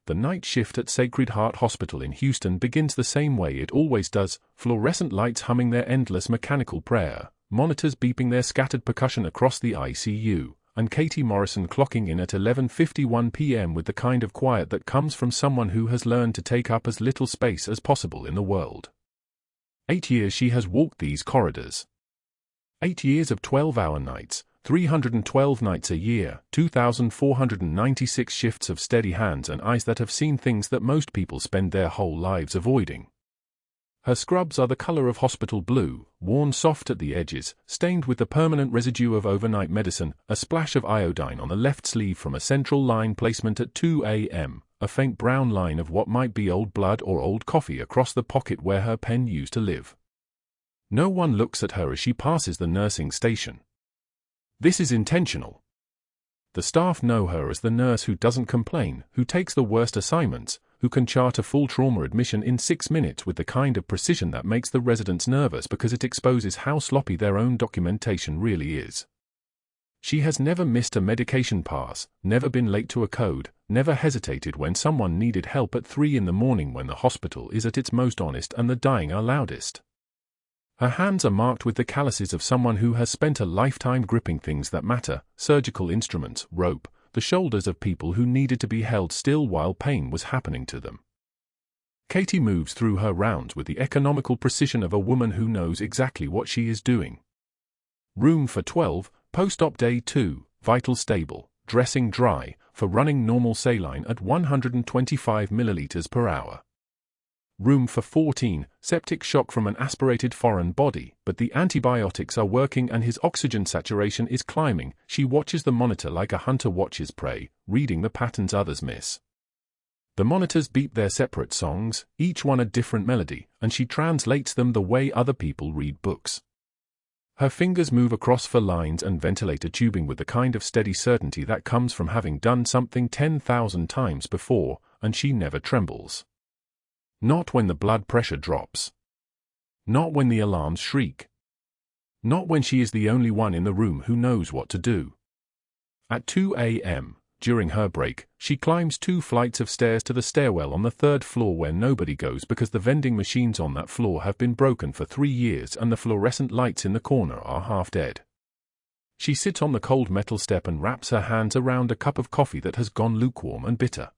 The night shift at Sacred Heart Hospital in Houston begins the same way it always does, fluorescent lights humming their endless mechanical prayer, monitors beeping their scattered percussion across the ICU, and Katie Morrison clocking in at 11:51 p.m. with the kind of quiet that comes from someone who has learned to take up as little space as possible in the world. 8 years she has walked these corridors. 8 years of 12-hour nights, 312 nights a year, 2,496 shifts of steady hands and eyes that have seen things that most people spend their whole lives avoiding. Her scrubs are the color of hospital blue, worn soft at the edges, stained with the permanent residue of overnight medicine, a splash of iodine on the left sleeve from a central line placement at 2 a.m., a faint brown line of what might be old blood or old coffee across the pocket where her pen used to live. No one looks at her as she passes the nursing station. This is intentional. The staff know her as the nurse who doesn't complain, who takes the worst assignments, who can chart a full trauma admission in 6 minutes with the kind of precision that makes the residents nervous because it exposes how sloppy their own documentation really is. She has never missed a medication pass, never been late to a code, never hesitated when someone needed help at 3 in the morning when the hospital is at its most honest and the dying are loudest. Her hands are marked with the calluses of someone who has spent a lifetime gripping things that matter, surgical instruments, rope, the shoulders of people who needed to be held still while pain was happening to them. Katie moves through her rounds with the economical precision of a woman who knows exactly what she is doing. Room for 12, post-op day 2, vital stable, dressing dry, for running normal saline at 125 milliliters per hour. Room for 14, septic shock from an aspirated foreign body, but the antibiotics are working and his oxygen saturation is climbing. She watches the monitor like a hunter watches prey, reading the patterns others miss. The monitors beep their separate songs, each one a different melody, and she translates them the way other people read books. Her fingers move across for lines and ventilator tubing with the kind of steady certainty that comes from having done something 10,000 times before, and she never trembles. Not when the blood pressure drops. Not when the alarms shriek. Not when she is the only one in the room who knows what to do. At 2 a.m., during her break, she climbs 2 flights of stairs to the stairwell on the 3rd floor where nobody goes because the vending machines on that floor have been broken for 3 years and the fluorescent lights in the corner are half dead. She sits on the cold metal step and wraps her hands around a cup of coffee that has gone lukewarm and bitter.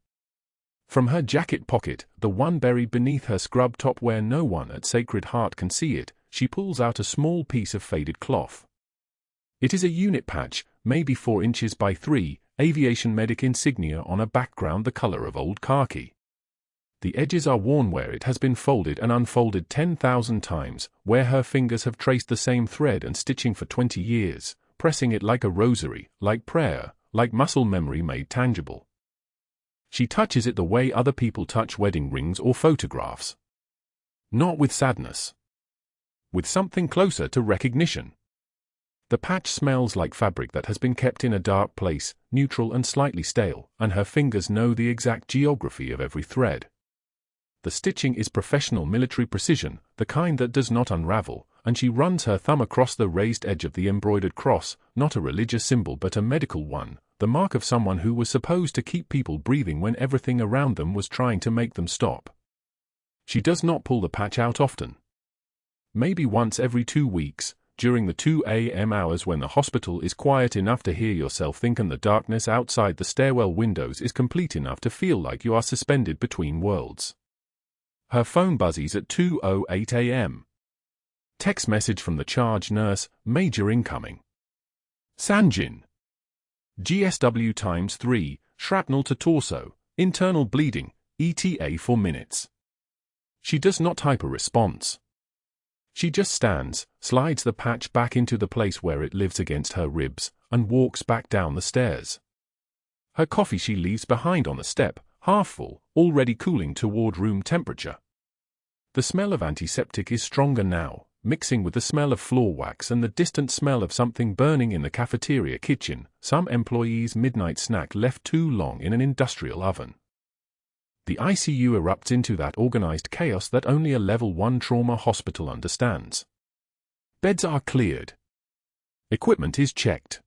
From her jacket pocket, the one buried beneath her scrub top where no one at Sacred Heart can see it, she pulls out a small piece of faded cloth. It is a unit patch, maybe 4 inches by 3, aviation medic insignia on a background the color of old khaki. The edges are worn where it has been folded and unfolded 10,000 times, where her fingers have traced the same thread and stitching for 20 years, pressing it like a rosary, like prayer, like muscle memory made tangible. She touches it the way other people touch wedding rings or photographs. Not with sadness. With something closer to recognition. The patch smells like fabric that has been kept in a dark place, neutral and slightly stale, and her fingers know the exact geography of every thread. The stitching is professional military precision, the kind that does not unravel, and she runs her thumb across the raised edge of the embroidered cross, not a religious symbol but a medical one, the mark of someone who was supposed to keep people breathing when everything around them was trying to make them stop. She does not pull the patch out often. Maybe once every 2 weeks, during the 2 a.m. hours when the hospital is quiet enough to hear yourself think and the darkness outside the stairwell windows is complete enough to feel like you are suspended between worlds. Her phone buzzes at 2:08 a.m. Text message from the charge nurse, major incoming. Sanjin. GSW ×3, shrapnel to torso, internal bleeding, ETA 4 minutes. She does not type a response. She just stands, slides the patch back into the place where it lives against her ribs, and walks back down the stairs. Her coffee she leaves behind on the step, half full, already cooling toward room temperature. The smell of antiseptic is stronger now, mixing with the smell of floor wax and the distant smell of something burning in the cafeteria kitchen, some employee's midnight snack left too long in an industrial oven. The ICU erupts into that organized chaos that only a level 1 trauma hospital understands. Beds are cleared. Equipment is checked.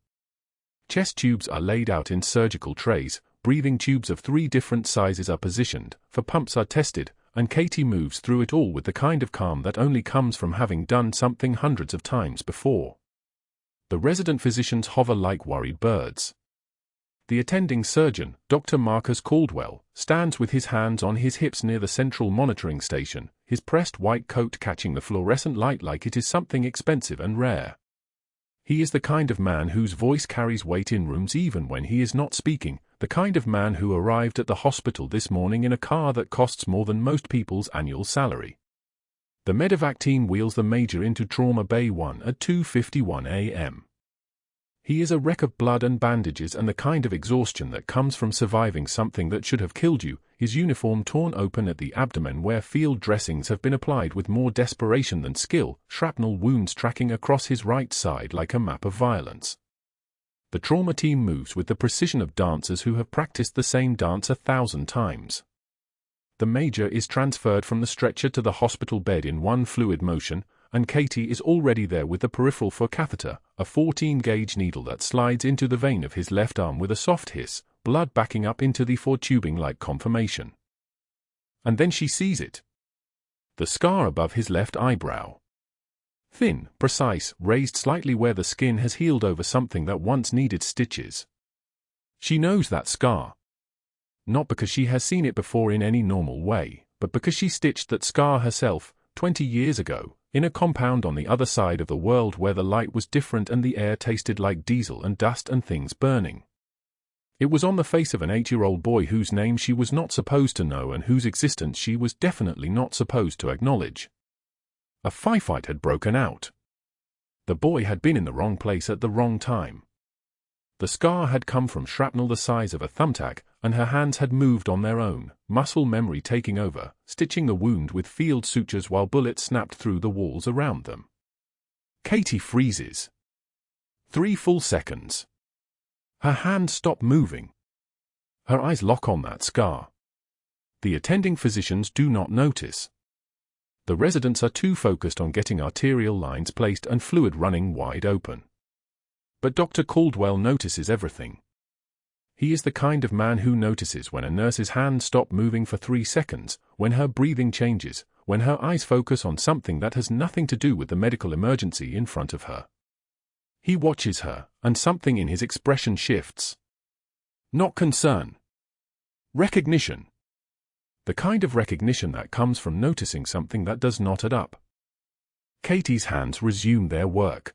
Chest tubes are laid out in surgical trays, breathing tubes of 3 different sizes are positioned, for pumps are tested, and Katie moves through it all with the kind of calm that only comes from having done something hundreds of times before. The resident physicians hover like worried birds. The attending surgeon, Dr. Marcus Caldwell, stands with his hands on his hips near the central monitoring station, his pressed white coat catching the fluorescent light like it is something expensive and rare. He is the kind of man whose voice carries weight in rooms even when he is not speaking, the kind of man who arrived at the hospital this morning in a car that costs more than most people's annual salary. The medevac team wheels the Major into Trauma Bay 1 at 2:51 a.m. He is a wreck of blood and bandages and the kind of exhaustion that comes from surviving something that should have killed you, his uniform torn open at the abdomen where field dressings have been applied with more desperation than skill, shrapnel wounds tracking across his right side like a map of violence. The trauma team moves with the precision of dancers who have practiced the same dance 1,000 times. The Major is transferred from the stretcher to the hospital bed in one fluid motion, and Katie is already there with the peripheral for catheter, a 14-gauge needle that slides into the vein of his left arm with a soft hiss, blood backing up into the foretubing like confirmation. And then she sees it. The scar above his left eyebrow. Thin, precise, raised slightly where the skin has healed over something that once needed stitches. She knows that scar. Not because she has seen it before in any normal way, but because she stitched that scar herself, 20 years ago, in a compound on the other side of the world where the light was different and the air tasted like diesel and dust and things burning. It was on the face of an 8-year-old boy whose name she was not supposed to know and whose existence she was definitely not supposed to acknowledge. A firefight had broken out. The boy had been in the wrong place at the wrong time. The scar had come from shrapnel the size of a thumbtack, and her hands had moved on their own, muscle memory taking over, stitching the wound with field sutures while bullets snapped through the walls around them. Katie freezes. 3 full seconds. Her hands stop moving. Her eyes lock on that scar. The attending physicians do not notice. The residents are too focused on getting arterial lines placed and fluid running wide open. But Dr. Caldwell notices everything. He is the kind of man who notices when a nurse's hands stop moving for 3 seconds, when her breathing changes, when her eyes focus on something that has nothing to do with the medical emergency in front of her. He watches her, and something in his expression shifts. Not concern. Recognition. The kind of recognition that comes from noticing something that does not add up. Katie's hands resume their work.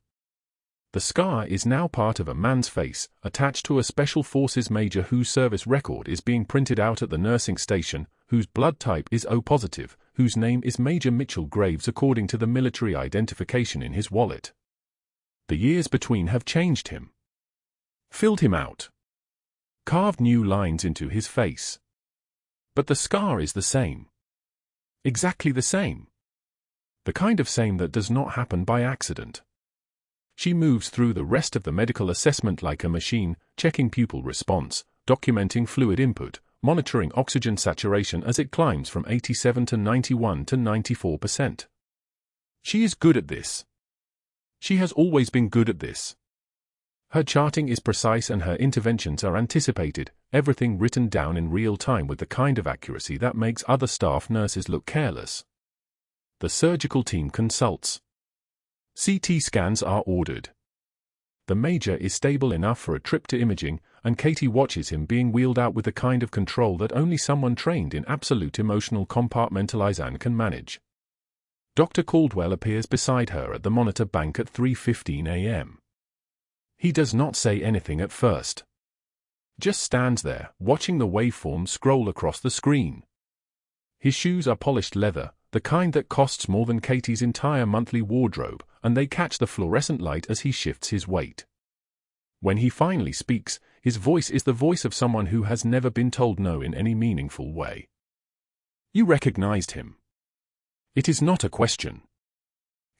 The scar is now part of a man's face, attached to a Special Forces major whose service record is being printed out at the nursing station, whose blood type is O positive, whose name is Major Mitchell Graves according to the military identification in his wallet. The years between have changed him. Filled him out. Carved new lines into his face. But the scar is the same. Exactly the same. The kind of same that does not happen by accident. She moves through the rest of the medical assessment like a machine, checking pupil response, documenting fluid input, monitoring oxygen saturation as it climbs from 87 to 91 to 94%. She is good at this. She has always been good at this. Her charting is precise and her interventions are anticipated, everything written down in real time with the kind of accuracy that makes other staff nurses look careless. The surgical team consults. CT scans are ordered. The Major is stable enough for a trip to imaging, and Katie watches him being wheeled out with the kind of control that only someone trained in absolute emotional compartmentalization can manage. Dr. Caldwell appears beside her at the monitor bank at 3:15 a.m. He does not say anything at first. Just stands there, watching the waveforms scroll across the screen. His shoes are polished leather, the kind that costs more than Katie's entire monthly wardrobe, and they catch the fluorescent light as he shifts his weight. When he finally speaks, his voice is the voice of someone who has never been told no in any meaningful way. You recognized him. It is not a question.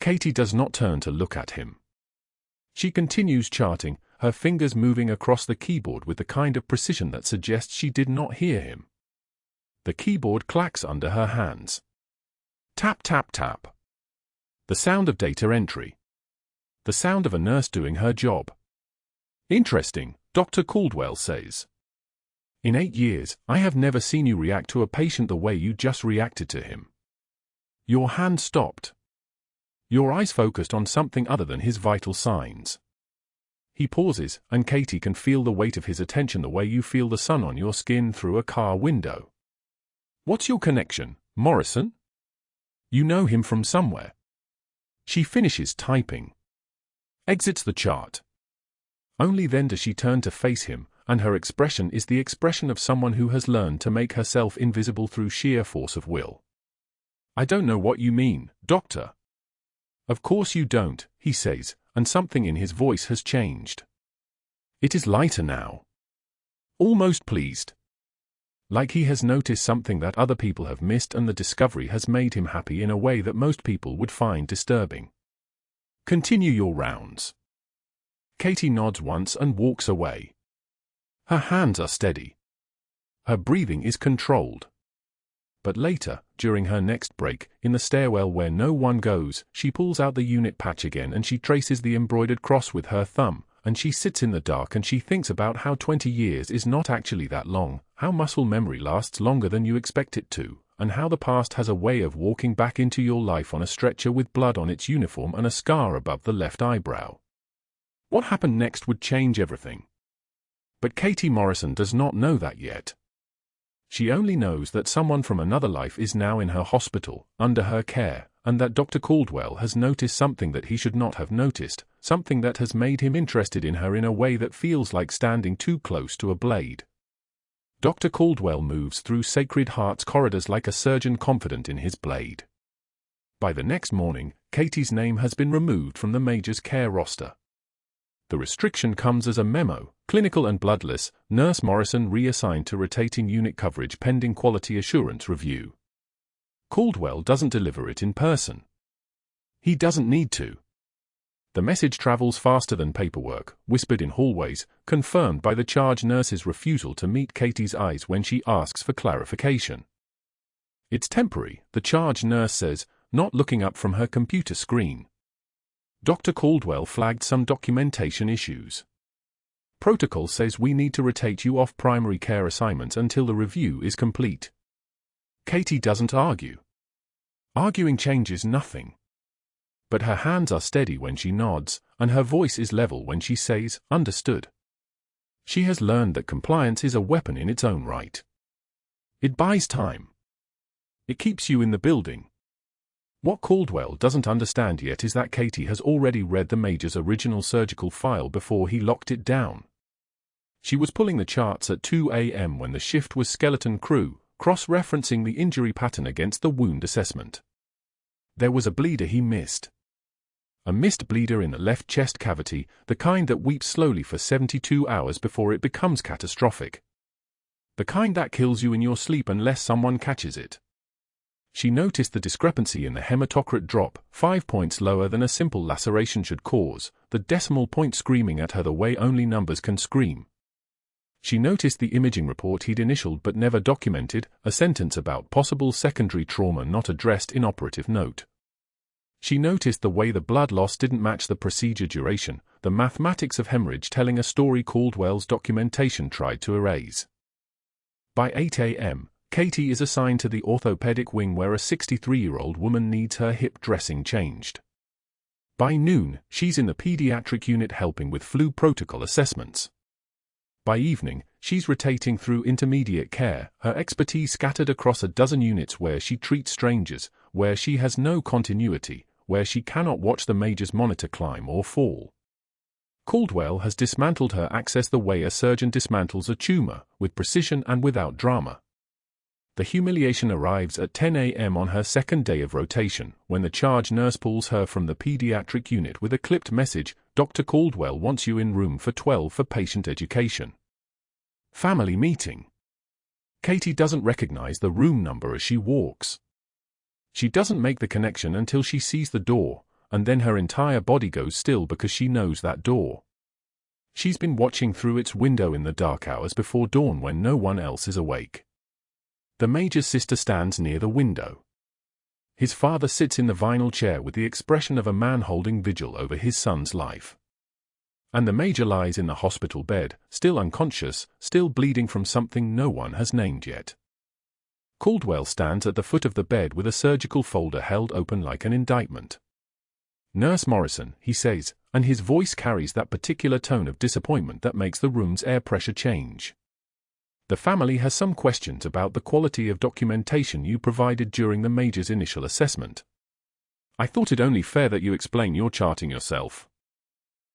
Katie does not turn to look at him. She continues charting, her fingers moving across the keyboard with the kind of precision that suggests she did not hear him. The keyboard clacks under her hands. Tap, tap, tap. The sound of data entry. The sound of a nurse doing her job. Interesting, Dr. Caldwell says. In 8 years, I have never seen you react to a patient the way you just reacted to him. Your hand stopped. Your eyes focused on something other than his vital signs. He pauses, and Katie can feel the weight of his attention the way you feel the sun on your skin through a car window. What's your connection, Morrison? You know him from somewhere. She finishes typing. Exits the chart. Only then does she turn to face him, and her expression is the expression of someone who has learned to make herself invisible through sheer force of will. I don't know what you mean, Doctor. Of course you don't, he says, and something in his voice has changed. It is lighter now. Almost pleased. Like he has noticed something that other people have missed, and the discovery has made him happy in a way that most people would find disturbing. Continue your rounds. Katie nods once and walks away. Her hands are steady. Her breathing is controlled. But later, during her next break, in the stairwell where no one goes, she pulls out the unit patch again and she traces the embroidered cross with her thumb, and she sits in the dark and she thinks about how 20 years is not actually that long, how muscle memory lasts longer than you expect it to, and how the past has a way of walking back into your life on a stretcher with blood on its uniform and a scar above the left eyebrow. What happened next would change everything. But Katie Morrison does not know that yet. She only knows that someone from another life is now in her hospital, under her care, and that Dr. Caldwell has noticed something that he should not have noticed, something that has made him interested in her in a way that feels like standing too close to a blade. Dr. Caldwell moves through Sacred Heart's corridors like a surgeon confident in his blade. By the next morning, Katie's name has been removed from the Major's care roster. The restriction comes as a memo, clinical and bloodless, Nurse Morrison reassigned to rotating unit coverage pending quality assurance review. Caldwell doesn't deliver it in person. He doesn't need to. The message travels faster than paperwork, whispered in hallways, confirmed by the charge nurse's refusal to meet Katie's eyes when she asks for clarification. It's temporary, the charge nurse says, not looking up from her computer screen. Dr. Caldwell flagged some documentation issues. Protocol says we need to rotate you off primary care assignments until the review is complete. Katie doesn't argue. Arguing changes nothing. But her hands are steady when she nods, and her voice is level when she says, understood. She has learned that compliance is a weapon in its own right. It buys time. It keeps you in the building. What Caldwell doesn't understand yet is that Katie has already read the Major's original surgical file before he locked it down. She was pulling the charts at 2 a.m. when the shift was skeleton crew, cross-referencing the injury pattern against the wound assessment. There was a bleeder he missed. A missed bleeder in the left chest cavity, the kind that weeps slowly for 72 hours before it becomes catastrophic. The kind that kills you in your sleep unless someone catches it. She noticed the discrepancy in the hematocrit drop, 5 points lower than a simple laceration should cause, the decimal point screaming at her the way only numbers can scream. She noticed the imaging report he'd initialed but never documented, a sentence about possible secondary trauma not addressed in operative note. She noticed the way the blood loss didn't match the procedure duration, the mathematics of hemorrhage telling a story Caldwell's documentation tried to erase. By 8 a.m., Katie is assigned to the orthopedic wing where a 63-year-old woman needs her hip dressing changed. By noon, she's in the pediatric unit helping with flu protocol assessments. By evening, she's rotating through intermediate care, her expertise scattered across a dozen units where she treats strangers, where she has no continuity, where she cannot watch the Major's monitor climb or fall. Caldwell has dismantled her access the way a surgeon dismantles a tumor, with precision and without drama. The humiliation arrives at 10 a.m. on her second day of rotation, when the charge nurse pulls her from the pediatric unit with a clipped message, Dr. Caldwell wants you in room for 12 for patient education. Family meeting. Katie doesn't recognize the room number as she walks. She doesn't make the connection until she sees the door, and then her entire body goes still because she knows that door. She's been watching through its window in the dark hours before dawn when no one else is awake. The Major's sister stands near the window. His father sits in the vinyl chair with the expression of a man holding vigil over his son's life. And the major lies in the hospital bed, still unconscious, still bleeding from something no one has named yet. Caldwell stands at the foot of the bed with a surgical folder held open like an indictment. "Nurse Morrison," he says, and his voice carries that particular tone of disappointment that makes the room's air pressure change. "The family has some questions about the quality of documentation you provided during the major's initial assessment. I thought it only fair that you explain your charting yourself."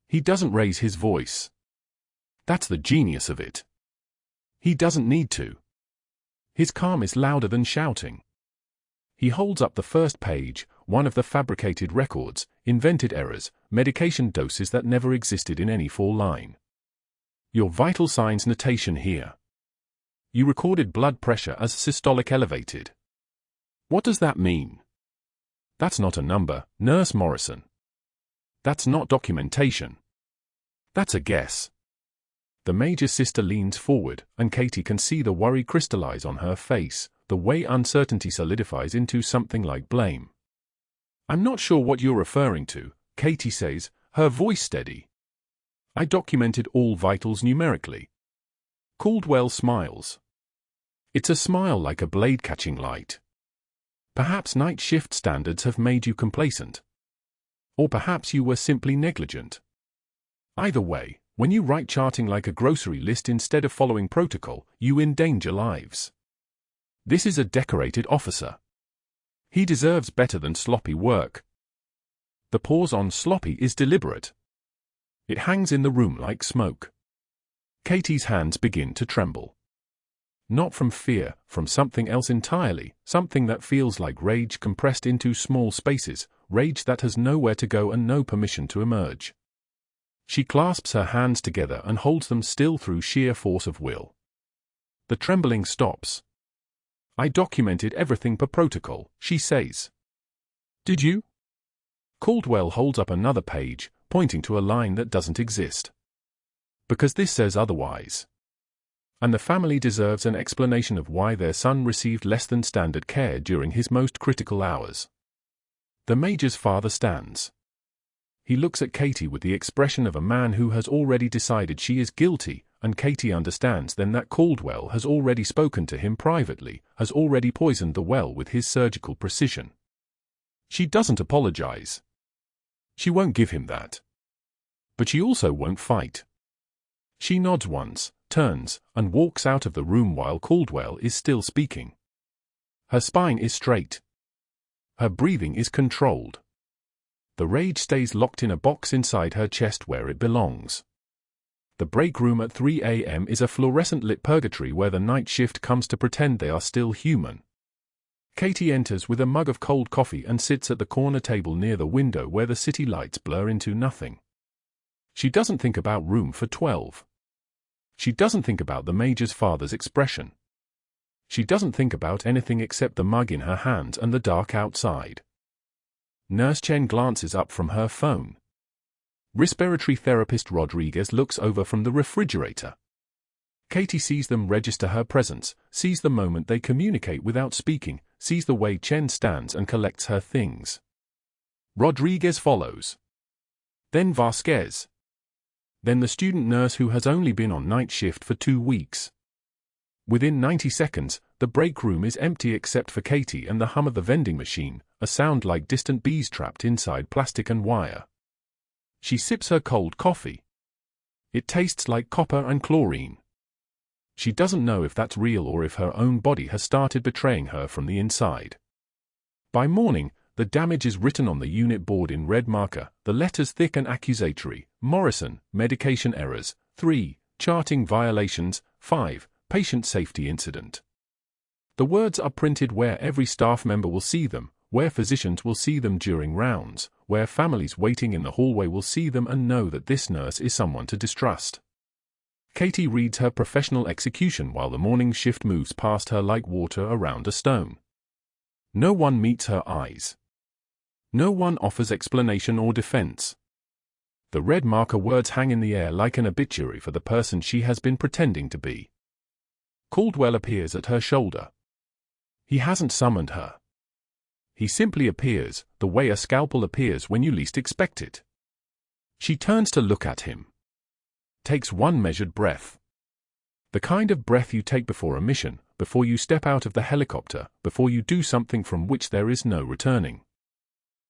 He doesn't raise his voice. That's the genius of it. He doesn't need to. His calm is louder than shouting. He holds up the first page, one of the fabricated records, invented errors, medication doses that never existed in any line. "Your vital signs notation here. You recorded blood pressure as systolic elevated. What does that mean?" "That's not a number, Nurse Morrison. That's not documentation. That's a guess." The major sister leans forward, and Katie can see the worry crystallize on her face, the way uncertainty solidifies into something like blame. "I'm not sure what you're referring to," Katie says, her voice steady. "I documented all vitals numerically." Caldwell smiles. It's a smile like a blade catching light. Perhaps night shift standards have made you complacent. Or perhaps you were simply negligent. Either way, when you write charting like a grocery list instead of following protocol, you endanger lives. This is a decorated officer. He deserves better than sloppy work. The pause on sloppy is deliberate. It hangs in the room like smoke. Katie's hands begin to tremble. Not from fear, from something else entirely, something that feels like rage compressed into small spaces, rage that has nowhere to go and no permission to emerge. She clasps her hands together and holds them still through sheer force of will. The trembling stops. "I documented everything per protocol," she says. "Did you?" Caldwell holds up another page, pointing to a line that doesn't exist. "Because this says otherwise. And the family deserves an explanation of why their son received less than standard care during his most critical hours." The major's father stands. He looks at Katie with the expression of a man who has already decided she is guilty, and Katie understands then that Caldwell has already spoken to him privately, has already poisoned the well with his surgical precision. She doesn't apologize. She won't give him that. But she also won't fight. She nods once, turns, and walks out of the room while Caldwell is still speaking. Her spine is straight. Her breathing is controlled. The rage stays locked in a box inside her chest where it belongs. The break room at 3 a.m. is a fluorescent-lit purgatory where the night shift comes to pretend they are still human. Katie enters with a mug of cold coffee and sits at the corner table near the window where the city lights blur into nothing. She doesn't think about room for 12. She doesn't think about the major's father's expression. She doesn't think about anything except the mug in her hand and the dark outside. Nurse Chen glances up from her phone. Respiratory therapist Rodriguez looks over from the refrigerator. Katie sees them register her presence, sees the moment they communicate without speaking, sees the way Chen stands and collects her things. Rodriguez follows. Then Vasquez. Then the student nurse who has only been on night shift for 2 weeks. Within 90 seconds, the break room is empty except for Katie and the hum of the vending machine, a sound like distant bees trapped inside plastic and wire. She sips her cold coffee. It tastes like copper and chlorine. She doesn't know if that's real or if her own body has started betraying her from the inside. By morning, the damage is written on the unit board in red marker, the letters thick and accusatory: Morrison, medication errors; 3, charting violations; 5, patient safety incident. The words are printed where every staff member will see them, where physicians will see them during rounds, where families waiting in the hallway will see them and know that this nurse is someone to distrust. Katie reads her professional execution while the morning shift moves past her like water around a stone. No one meets her eyes. No one offers explanation or defense. The red marker words hang in the air like an obituary for the person she has been pretending to be. Caldwell appears at her shoulder. He hasn't summoned her. He simply appears, the way a scalpel appears when you least expect it. She turns to look at him. takes one measured breath. The kind of breath you take before a mission, before you step out of the helicopter, before you do something from which there is no returning.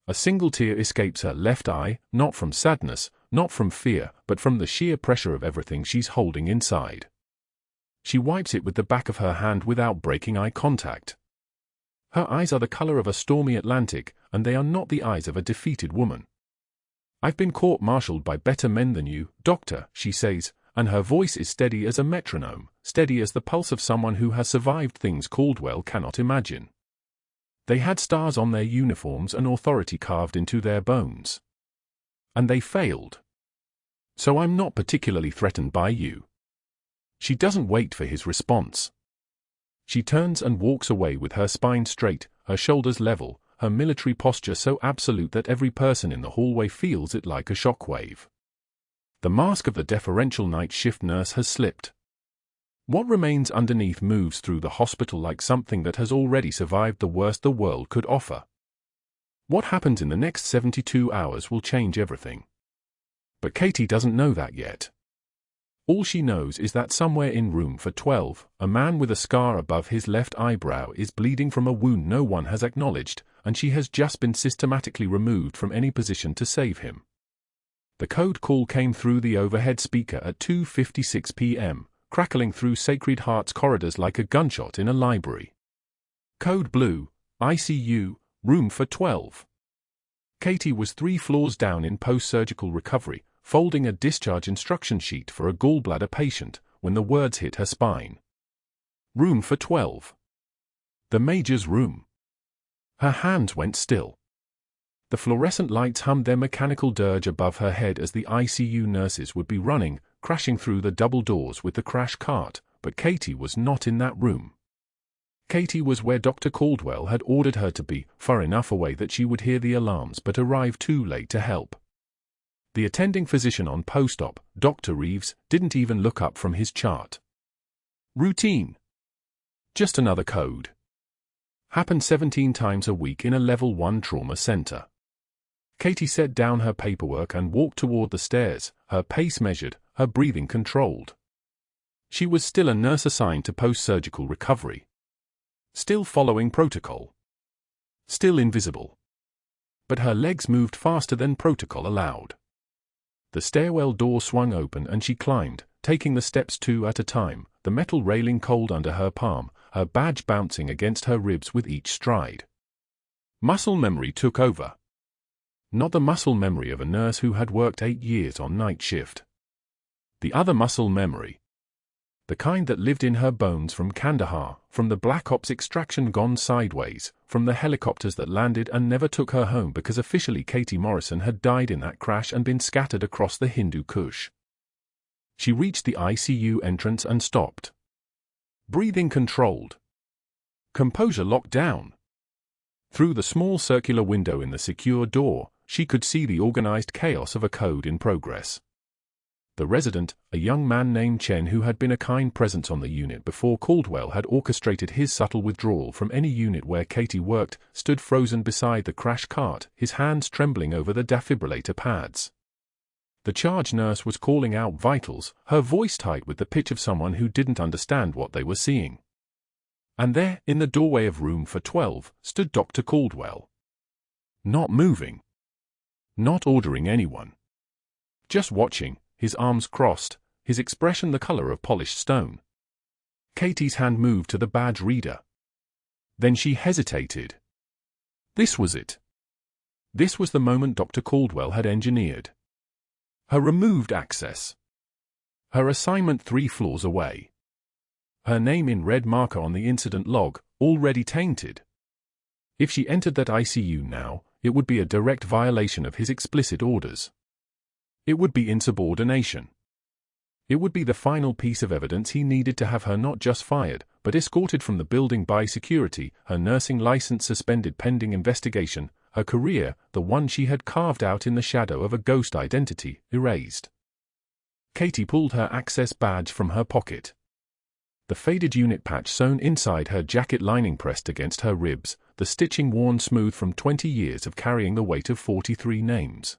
A single tear escapes her left eye, not from sadness, not from fear, but from the sheer pressure of everything she's holding inside. She wipes it with the back of her hand without breaking eye contact. Her eyes are the color of a stormy Atlantic, and they are not the eyes of a defeated woman. "I've been court-martialed by better men than you, Doctor," she says, and her voice is steady as a metronome, steady as the pulse of someone who has survived things Caldwell cannot imagine. They had stars on their uniforms and authority carved into their bones. And they failed. So I'm not particularly threatened by you. She doesn't wait for his response. She turns and walks away with her spine straight, her shoulders level, her military posture so absolute that every person in the hallway feels it like a shockwave. The mask of the deferential night shift nurse has slipped. What remains underneath moves through the hospital like something that has already survived the worst the world could offer. What happens in the next 72 hours will change everything. But Katie doesn't know that yet. All she knows is that somewhere in room for 12, a man with a scar above his left eyebrow is bleeding from a wound no one has acknowledged, and she has just been systematically removed from any position to save him. The code call came through the overhead speaker at 2:56 p.m., crackling through Sacred Heart's corridors like a gunshot in a library. Code blue, ICU, room for 12. Katie was 3 floors down in post-surgical recovery, folding a discharge instruction sheet for a gallbladder patient, when the words hit her spine. Room for 12. The Major's room. Her hands went still. The fluorescent lights hummed their mechanical dirge above her head as the ICU nurses would be running, crashing through the double doors with the crash cart, but Katie was not in that room. Katie was where Dr. Caldwell had ordered her to be, far enough away that she would hear the alarms but arrive too late to help. The attending physician on post-op, Dr. Reeves, didn't even look up from his chart. Routine. Just another code. Happened 17 times a week in a level 1 trauma center. Katie set down her paperwork and walked toward the stairs, her pace measured, her breathing controlled. She was still a nurse assigned to post-surgical recovery. Still following protocol. Still invisible. But her legs moved faster than protocol allowed. The stairwell door swung open and she climbed, taking the steps 2 at a time, the metal railing cold under her palm, her badge bouncing against her ribs with each stride. Muscle memory took over. Not the muscle memory of a nurse who had worked 8 years on night shift. The other muscle memory. The kind that lived in her bones from Kandahar, from the Black Ops extraction gone sideways, from the helicopters that landed and never took her home because officially Katie Morrison had died in that crash and been scattered across the Hindu Kush. She reached the ICU entrance and stopped. Breathing controlled. Composure locked down. Through the small circular window in the secure door, she could see the organized chaos of a code in progress. The resident, a young man named Chen who had been a kind presence on the unit before Caldwell had orchestrated his subtle withdrawal from any unit where Katie worked, stood frozen beside the crash cart, his hands trembling over the defibrillator pads. The charge nurse was calling out vitals, her voice tight with the pitch of someone who didn't understand what they were seeing. And there, in the doorway of room for 12, stood Dr. Caldwell. Not moving. Not ordering anyone. Just watching, his arms crossed, his expression the color of polished stone. Katie's hand moved to the badge reader. Then she hesitated. This was it. This was the moment Dr. Caldwell had engineered. Her removed access. Her assignment 3 floors away. Her name in red marker on the incident log, already tainted. If she entered that ICU now, it would be a direct violation of his explicit orders. It would be insubordination. It would be the final piece of evidence he needed to have her not just fired, but escorted from the building by security, her nursing license suspended pending investigation, her career, the one she had carved out in the shadow of a ghost identity, erased. Katie pulled her access badge from her pocket. The faded unit patch sewn inside her jacket lining pressed against her ribs, the stitching worn smooth from 20 years of carrying the weight of 43 names.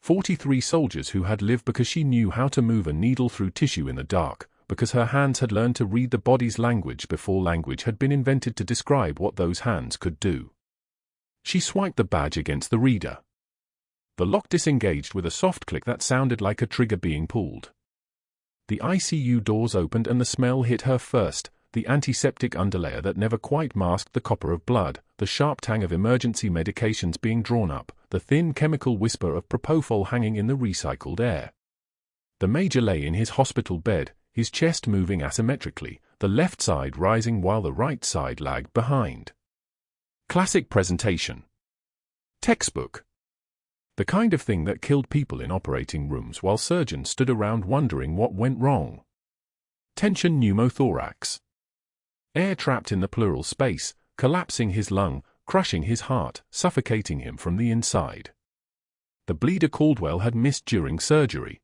43 soldiers who had lived because she knew how to move a needle through tissue in the dark, because her hands had learned to read the body's language before language had been invented to describe what those hands could do. She swiped the badge against the reader. The lock disengaged with a soft click that sounded like a trigger being pulled. The ICU doors opened and the smell hit her first, the antiseptic underlayer that never quite masked the copper of blood, the sharp tang of emergency medications being drawn up, the thin chemical whisper of propofol hanging in the recycled air. The major lay in his hospital bed, his chest moving asymmetrically, the left side rising while the right side lagged behind. Classic presentation. Textbook. The kind of thing that killed people in operating rooms while surgeons stood around wondering what went wrong. Tension pneumothorax. Air trapped in the pleural space, collapsing his lung, crushing his heart, suffocating him from the inside. The bleeder Caldwell had missed during surgery.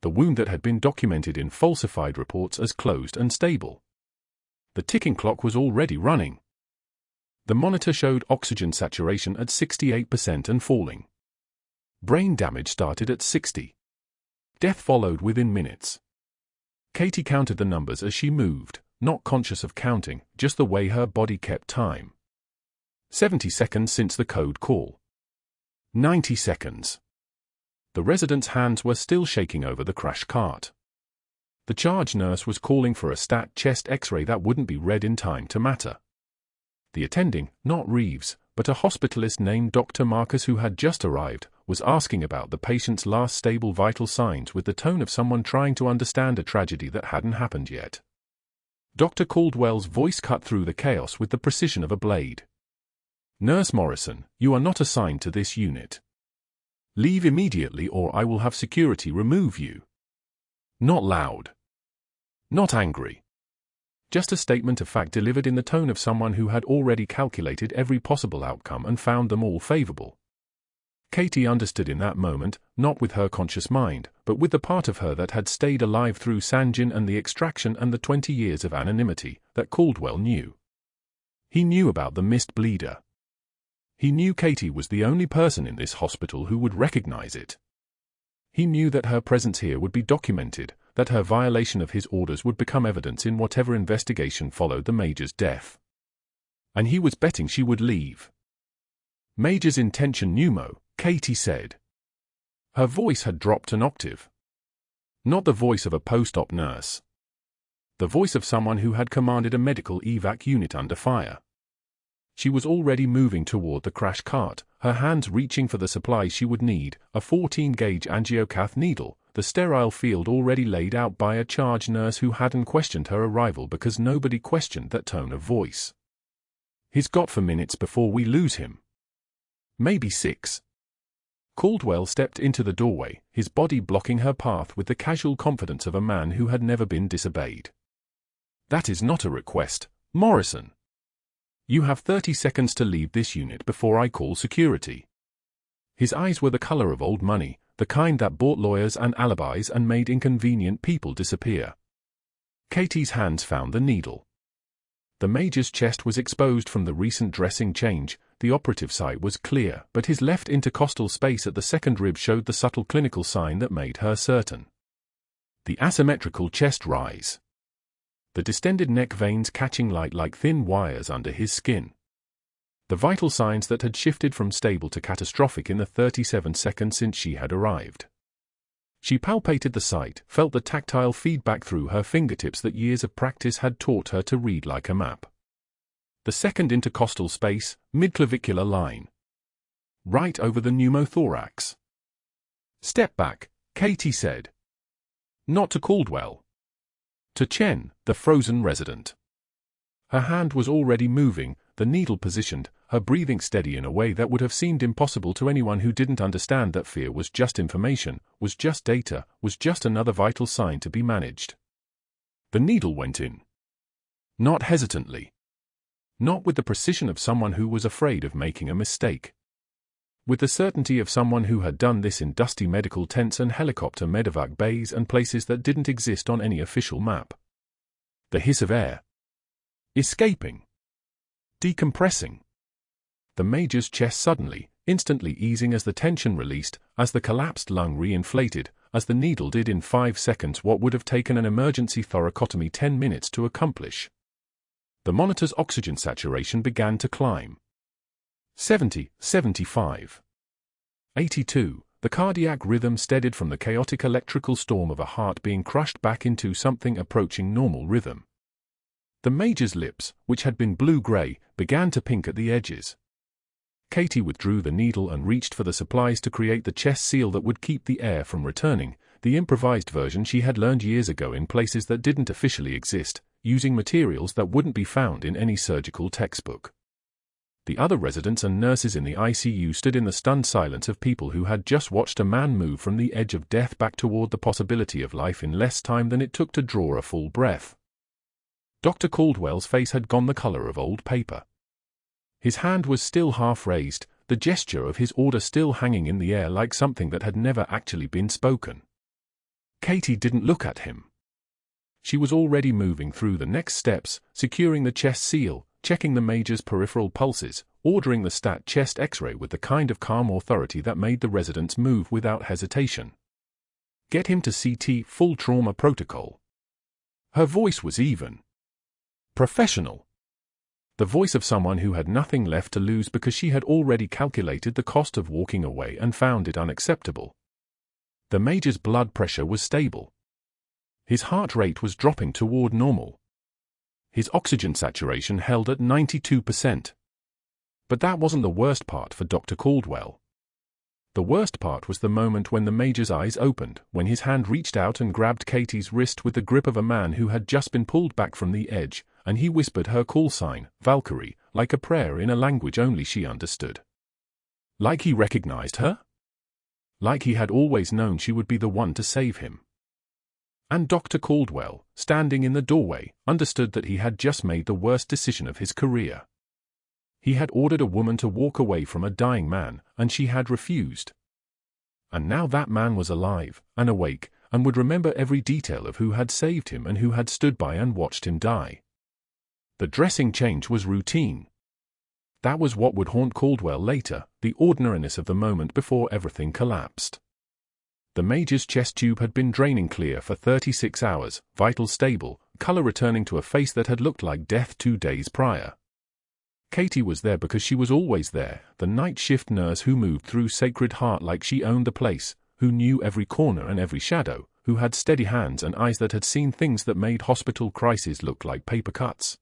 The wound that had been documented in falsified reports as closed and stable. The ticking clock was already running. The monitor showed oxygen saturation at 68% and falling. Brain damage started at 60. Death followed within minutes. Katie counted the numbers as she moved, not conscious of counting, just the way her body kept time. 70 seconds since the code call. 90 seconds. The resident's hands were still shaking over the crash cart. The charge nurse was calling for a stat chest x-ray that wouldn't be read in time to matter. The attending, not Reeves, but a hospitalist named Dr. Marcus who had just arrived, was asking about the patient's last stable vital signs with the tone of someone trying to understand a tragedy that hadn't happened yet. Dr. Caldwell's voice cut through the chaos with the precision of a blade. Nurse Morrison, you are not assigned to this unit. Leave immediately or I will have security remove you. Not loud. Not angry. Just a statement of fact delivered in the tone of someone who had already calculated every possible outcome and found them all favorable. Katie understood in that moment, not with her conscious mind, but with the part of her that had stayed alive through Sanjin and the extraction and the 20 years of anonymity, that Caldwell knew. He knew about the missed bleeder. He knew Katie was the only person in this hospital who would recognize it. He knew that her presence here would be documented, that her violation of his orders would become evidence in whatever investigation followed the Major's death. And he was betting she would leave. Major's intention pneumo, Katie said. Her voice had dropped an octave. Not the voice of a post-op nurse. The voice of someone who had commanded a medical evac unit under fire. She was already moving toward the crash cart, her hands reaching for the supplies she would need, a 14-gauge angiocath needle, the sterile field already laid out by a charge nurse who hadn't questioned her arrival because nobody questioned that tone of voice. He's got 4 minutes before we lose him. Maybe 6. Caldwell stepped into the doorway, his body blocking her path with the casual confidence of a man who had never been disobeyed. That is not a request, Morrison. You have 30 seconds to leave this unit before I call security. His eyes were the color of old money, the kind that bought lawyers and alibis and made inconvenient people disappear. Katie's hands found the needle. The Major's chest was exposed from the recent dressing change, the operative site was clear, but his left intercostal space at the second rib showed the subtle clinical sign that made her certain. The asymmetrical chest rise. The distended neck veins catching light like thin wires under his skin. The vital signs that had shifted from stable to catastrophic in the 37 seconds since she had arrived. She palpated the site, felt the tactile feedback through her fingertips that years of practice had taught her to read like a map. The second intercostal space, midclavicular line. Right over the pneumothorax. Step back, Katie said. Not to Caldwell. To Chen, the frozen resident. Her hand was already moving, the needle positioned, her breathing steady in a way that would have seemed impossible to anyone who didn't understand that fear was just information, was just data, was just another vital sign to be managed. The needle went in. Not hesitantly. Not with the precision of someone who was afraid of making a mistake. With the certainty of someone who had done this in dusty medical tents and helicopter medevac bays and places that didn't exist on any official map. The hiss of air. Escaping. Decompressing. The Major's chest suddenly, instantly easing as the tension released, as the collapsed lung re-inflated, as the needle did in 5 seconds what would have taken an emergency thoracotomy 10 minutes to accomplish. The monitor's oxygen saturation began to climb. 70, 75. 82. The cardiac rhythm steadied from the chaotic electrical storm of a heart being crushed back into something approaching normal rhythm. The Major's lips, which had been blue-gray, began to pink at the edges. Katie withdrew the needle and reached for the supplies to create the chest seal that would keep the air from returning, the improvised version she had learned years ago in places that didn't officially exist, using materials that wouldn't be found in any surgical textbook. The other residents and nurses in the ICU stood in the stunned silence of people who had just watched a man move from the edge of death back toward the possibility of life in less time than it took to draw a full breath. Dr. Caldwell's face had gone the color of old paper. His hand was still half raised, the gesture of his order still hanging in the air like something that had never actually been spoken. Katie didn't look at him. She was already moving through the next steps, securing the chest seal, checking the Major's peripheral pulses, ordering the stat chest X-ray with the kind of calm authority that made the residents move without hesitation. Get him to CT, full trauma protocol. Her voice was even. Professional. The voice of someone who had nothing left to lose because she had already calculated the cost of walking away and found it unacceptable. The Major's blood pressure was stable. His heart rate was dropping toward normal. His oxygen saturation held at 92%. But that wasn't the worst part for Dr. Caldwell. The worst part was the moment when the Major's eyes opened, when his hand reached out and grabbed Katie's wrist with the grip of a man who had just been pulled back from the edge, and he whispered her call sign, Valkyrie, like a prayer in a language only she understood. Like he recognized her? Like he had always known she would be the one to save him. And Dr. Caldwell, standing in the doorway, understood that he had just made the worst decision of his career. He had ordered a woman to walk away from a dying man, and she had refused. And now that man was alive, and awake, and would remember every detail of who had saved him and who had stood by and watched him die. The dressing change was routine. That was what would haunt Caldwell later, the ordinariness of the moment before everything collapsed. The Major's chest tube had been draining clear for 36 hours, vital stable, color returning to a face that had looked like death 2 days prior. Katie was there because she was always there, the night shift nurse who moved through Sacred Heart like she owned the place, who knew every corner and every shadow, who had steady hands and eyes that had seen things that made hospital crises look like paper cuts.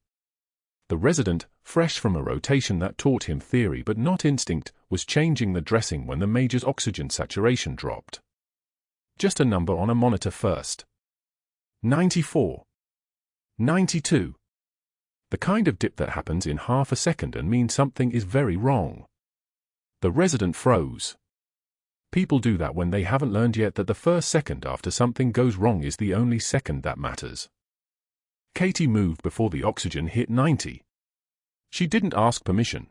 The resident, fresh from a rotation that taught him theory but not instinct, was changing the dressing when the Major's oxygen saturation dropped. Just a number on a monitor first. 94. 92. The kind of dip that happens in half a second and means something is very wrong. The resident froze. People do that when they haven't learned yet that the first second after something goes wrong is the only second that matters. Katie moved before the oxygen hit 90. She didn't ask permission.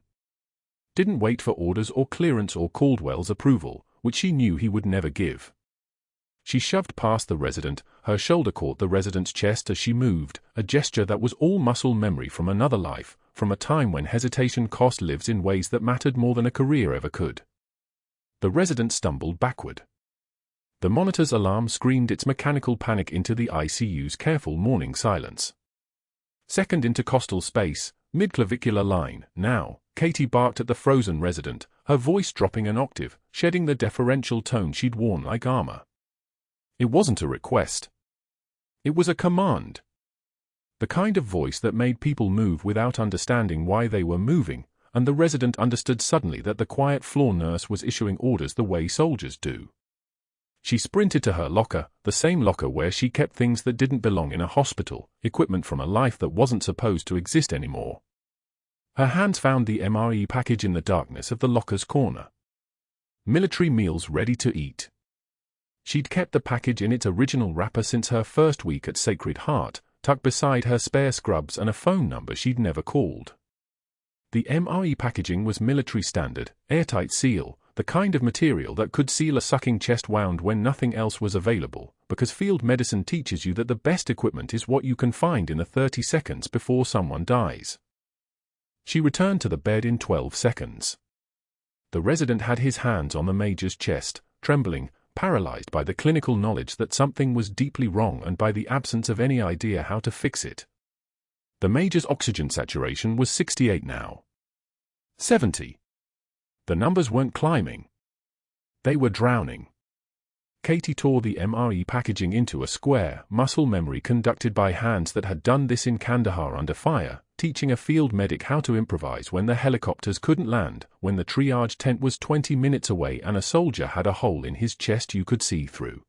Didn't wait for orders or clearance or Caldwell's approval, which she knew he would never give. She shoved past the resident, her shoulder caught the resident's chest as she moved, a gesture that was all muscle memory from another life, from a time when hesitation cost lives in ways that mattered more than a career ever could. The resident stumbled backward. The monitor's alarm screamed its mechanical panic into the ICU's careful morning silence. Second intercostal space, midclavicular line, now, Katie barked at the frozen resident, her voice dropping an octave, shedding the deferential tone she'd worn like armor. It wasn't a request. It was a command. The kind of voice that made people move without understanding why they were moving, and the resident understood suddenly that the quiet floor nurse was issuing orders the way soldiers do. She sprinted to her locker, the same locker where she kept things that didn't belong in a hospital, equipment from a life that wasn't supposed to exist anymore. Her hands found the MRE package in the darkness of the locker's corner. Military meals ready to eat. She'd kept the package in its original wrapper since her first week at Sacred Heart, tucked beside her spare scrubs and a phone number she'd never called. The MRE packaging was military standard, airtight seal, the kind of material that could seal a sucking chest wound when nothing else was available, because field medicine teaches you that the best equipment is what you can find in the 30 seconds before someone dies. She returned to the bed in 12 seconds. The resident had his hands on the major's chest, trembling, paralyzed by the clinical knowledge that something was deeply wrong and by the absence of any idea how to fix it. The major's oxygen saturation was 68 now. 70. The numbers weren't climbing. They were drowning. Katie tore the MRE packaging into a square, muscle memory conducted by hands that had done this in Kandahar under fire, teaching a field medic how to improvise when the helicopters couldn't land, when the triage tent was 20 minutes away and a soldier had a hole in his chest you could see through.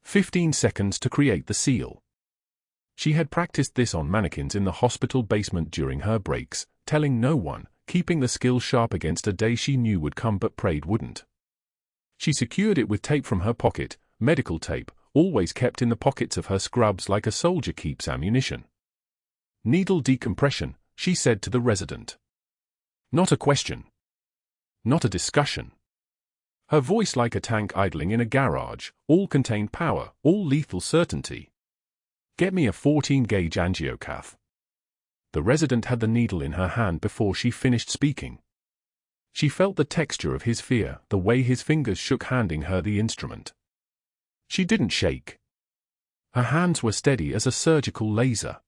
15 seconds to create the seal. She had practiced this on mannequins in the hospital basement during her breaks, telling no one, keeping the skill sharp against a day she knew would come but prayed wouldn't. She secured it with tape from her pocket, medical tape, always kept in the pockets of her scrubs like a soldier keeps ammunition. Needle decompression, she said to the resident. Not a question. Not a discussion. Her voice like a tank idling in a garage, all contained power, all lethal certainty. Get me a 14-gauge angiocath. The resident had the needle in her hand before she finished speaking. She felt the texture of his fear, the way his fingers shook handing her the instrument. She didn't shake. Her hands were steady as a surgical laser.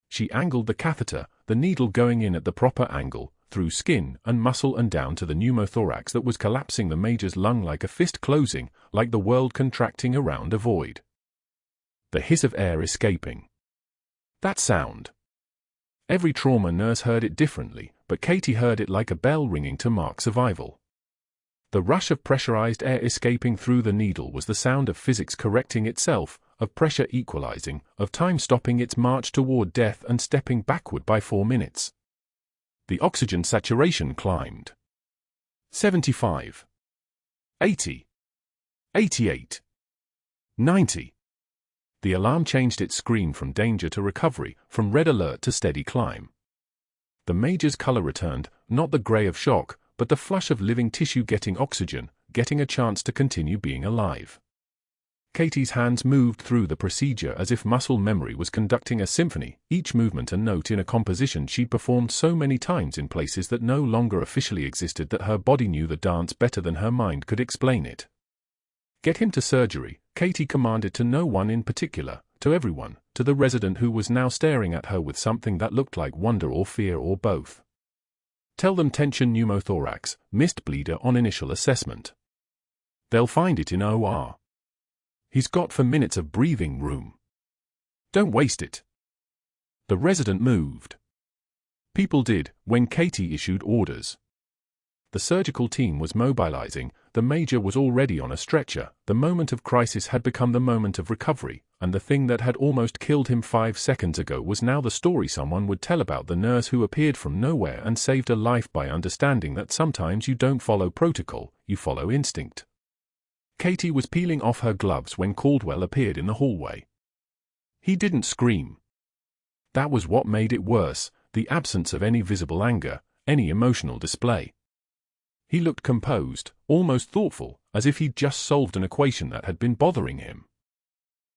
She angled the catheter, the needle going in at the proper angle, through skin and muscle and down to the pneumothorax that was collapsing the major's lung like a fist closing, like the world contracting around a void. The hiss of air escaping. That sound. Every trauma nurse heard it differently, but Katie heard it like a bell ringing to mark survival. The rush of pressurized air escaping through the needle was the sound of physics correcting itself, of pressure equalizing, of time stopping its march toward death and stepping backward by 4 minutes. The oxygen saturation climbed. 75. 80. 88. 90. The alarm changed its screen from danger to recovery, from red alert to steady climb. The major's color returned, not the gray of shock, but the flush of living tissue getting oxygen, getting a chance to continue being alive. Katie's hands moved through the procedure as if muscle memory was conducting a symphony, each movement a note in a composition she'd performed so many times in places that no longer officially existed that her body knew the dance better than her mind could explain it. Get him to surgery, Katie commanded to no one in particular, to everyone, to the resident who was now staring at her with something that looked like wonder or fear or both. Tell them tension pneumothorax, missed bleeder on initial assessment. They'll find it in OR. He's got 4 minutes of breathing room. Don't waste it. The resident moved. People did, when Katie issued orders. The surgical team was mobilizing, the major was already on a stretcher, the moment of crisis had become the moment of recovery, and the thing that had almost killed him 5 seconds ago was now the story someone would tell about the nurse who appeared from nowhere and saved a life by understanding that sometimes you don't follow protocol, you follow instinct. Katie was peeling off her gloves when Caldwell appeared in the hallway. He didn't scream. That was what made it worse, the absence of any visible anger, any emotional display. He looked composed, almost thoughtful, as if he'd just solved an equation that had been bothering him.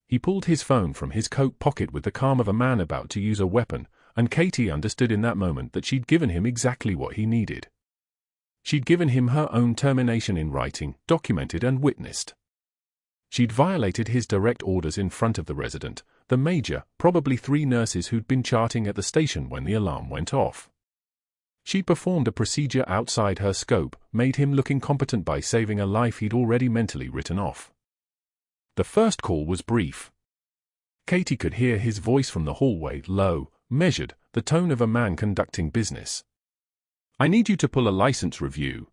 He pulled his phone from his coat pocket with the calm of a man about to use a weapon, and Katie understood in that moment that she'd given him exactly what he needed. She'd given him her own termination in writing, documented and witnessed. She'd violated his direct orders in front of the resident, the major, probably 3 nurses who'd been charting at the station when the alarm went off. She'd performed a procedure outside her scope, made him look incompetent by saving a life he'd already mentally written off. The first call was brief. Katie could hear his voice from the hallway, low, measured, the tone of a man conducting business. I need you to pull a license review.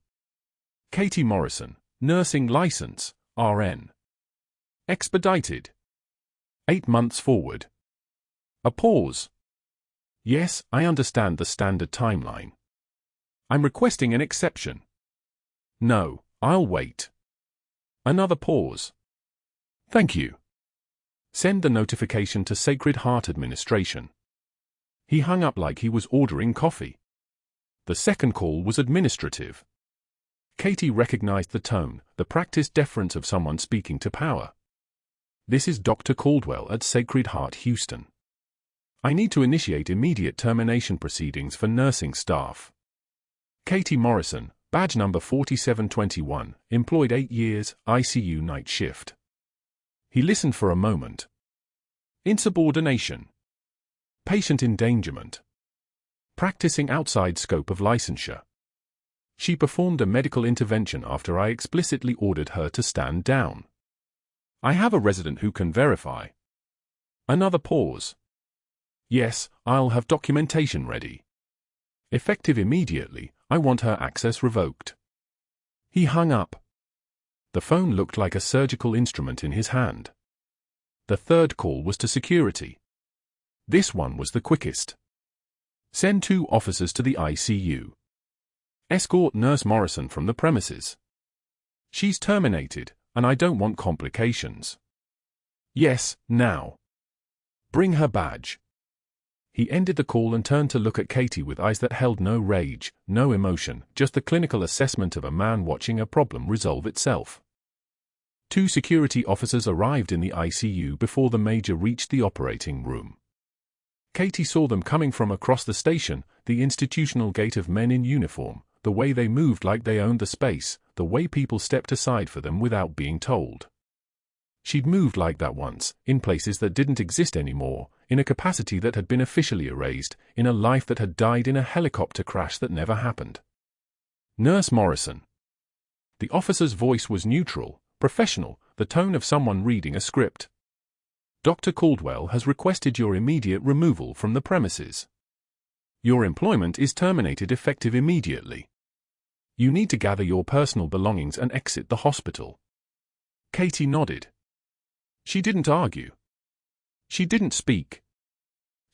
Katie Morrison, nursing license, RN. Expedited. 8 months forward. A pause. Yes, I understand the standard timeline. I'm requesting an exception. No, I'll wait. Another pause. Thank you. Send the notification to Sacred Heart Administration. He hung up like he was ordering coffee. The second call was administrative. Katie recognized the tone, the practiced deference of someone speaking to power. This is Dr. Caldwell at Sacred Heart, Houston. I need to initiate immediate termination proceedings for nursing staff. Katie Morrison, Badge number 4721, employed 8 years, ICU night shift. He listened for a moment. Insubordination. Patient endangerment. Practicing outside scope of licensure. She performed a medical intervention after I explicitly ordered her to stand down. I have a resident who can verify. Another pause. Yes, I'll have documentation ready. Effective immediately, I want her access revoked. He hung up. The phone looked like a surgical instrument in his hand. The third call was to security. This one was the quickest. Send 2 officers to the ICU. Escort Nurse Morrison from the premises. She's terminated, and I don't want complications. Yes, now. Bring her badge. He ended the call and turned to look at Katie with eyes that held no rage, no emotion, just the clinical assessment of a man watching a problem resolve itself. 2 security officers arrived in the ICU before the major reached the operating room. Katie saw them coming from across the station, the institutional gait of men in uniform, the way they moved like they owned the space, the way people stepped aside for them without being told. She'd moved like that once, in places that didn't exist anymore, in a capacity that had been officially erased, in a life that had died in a helicopter crash that never happened. Nurse Morrison. The officer's voice was neutral, professional, the tone of someone reading a script. Dr. Caldwell has requested your immediate removal from the premises. Your employment is terminated effective immediately. You need to gather your personal belongings and exit the hospital. Katie nodded. She didn't argue. She didn't speak.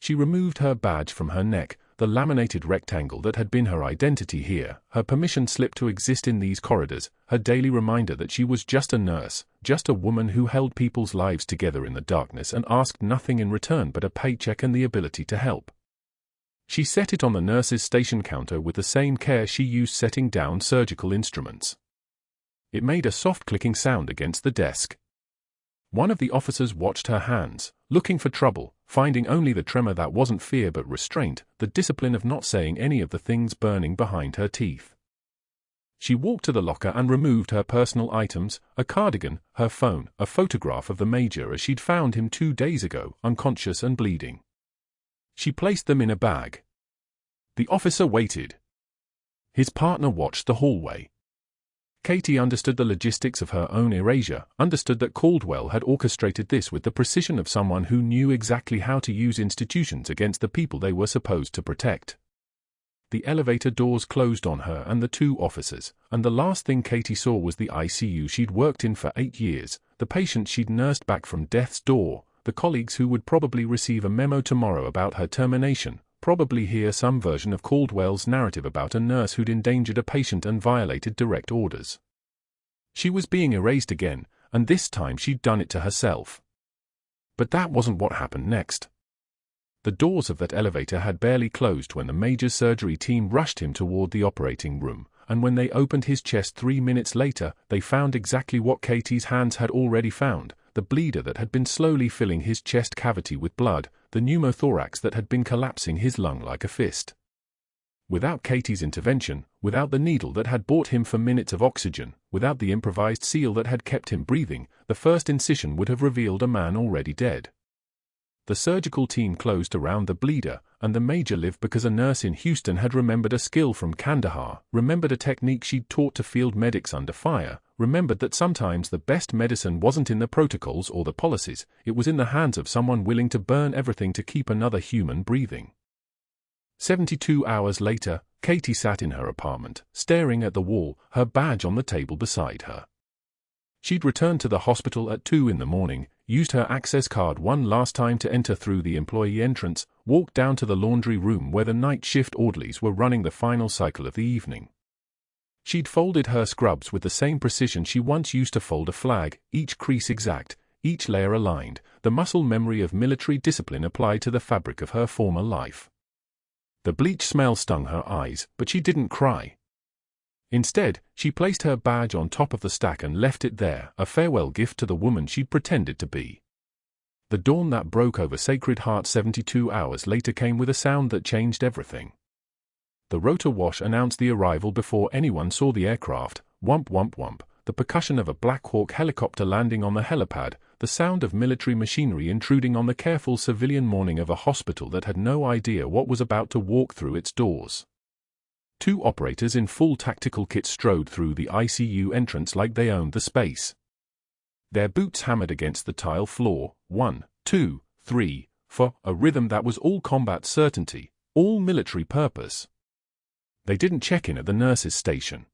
She removed her badge from her neck, the laminated rectangle that had been her identity here, her permission slip to exist in these corridors, her daily reminder that she was just a nurse, just a woman who held people's lives together in the darkness and asked nothing in return but a paycheck and the ability to help. She set it on the nurse's station counter with the same care she used setting down surgical instruments. It made a soft clicking sound against the desk. One of the officers watched her hands, looking for trouble, finding only the tremor that wasn't fear but restraint, the discipline of not saying any of the things burning behind her teeth. She walked to the locker and removed her personal items, a cardigan, her phone, a photograph of the major as she'd found him 2 days ago, unconscious and bleeding. She placed them in a bag. The officer waited. His partner watched the hallway. Katie understood the logistics of her own erasure, understood that Caldwell had orchestrated this with the precision of someone who knew exactly how to use institutions against the people they were supposed to protect. The elevator doors closed on her and the 2 officers, and the last thing Katie saw was the ICU she'd worked in for 8 years, the patient she'd nursed back from death's door, the colleagues who would probably receive a memo tomorrow about her termination, probably hear some version of Caldwell's narrative about a nurse who'd endangered a patient and violated direct orders. She was being erased again, and this time she'd done it to herself. But that wasn't what happened next. The doors of that elevator had barely closed when the major's surgery team rushed him toward the operating room, and when they opened his chest 3 minutes later, they found exactly what Katie's hands had already found, the bleeder that had been slowly filling his chest cavity with blood, the pneumothorax that had been collapsing his lung like a fist. Without Katie's intervention, without the needle that had bought him for minutes of oxygen, without the improvised seal that had kept him breathing, the first incision would have revealed a man already dead. The surgical team closed around the bleeder, and the major lived because a nurse in Houston had remembered a skill from Kandahar, remembered a technique she'd taught to field medics under fire, remembered that sometimes the best medicine wasn't in the protocols or the policies, it was in the hands of someone willing to burn everything to keep another human breathing. 72 hours later, Katie sat in her apartment, staring at the wall, her badge on the table beside her. She'd returned to the hospital at 2 in the morning, used her access card one last time to enter through the employee entrance, walked down to the laundry room where the night shift orderlies were running the final cycle of the evening. She'd folded her scrubs with the same precision she once used to fold a flag, each crease exact, each layer aligned, the muscle memory of military discipline applied to the fabric of her former life. The bleach smell stung her eyes, but she didn't cry. Instead, she placed her badge on top of the stack and left it there, a farewell gift to the woman she'd pretended to be. The dawn that broke over Sacred Heart 72 hours later came with a sound that changed everything. The rotor wash announced the arrival before anyone saw the aircraft. Whump whump whump. The percussion of a Black Hawk helicopter landing on the helipad, the sound of military machinery intruding on the careful civilian morning of a hospital that had no idea what was about to walk through its doors. 2 operators in full tactical kit strode through the ICU entrance like they owned the space. Their boots hammered against the tile floor, 1, 2, 3, 4, a rhythm that was all combat certainty, all military purpose. They didn't check in at the nurse's station.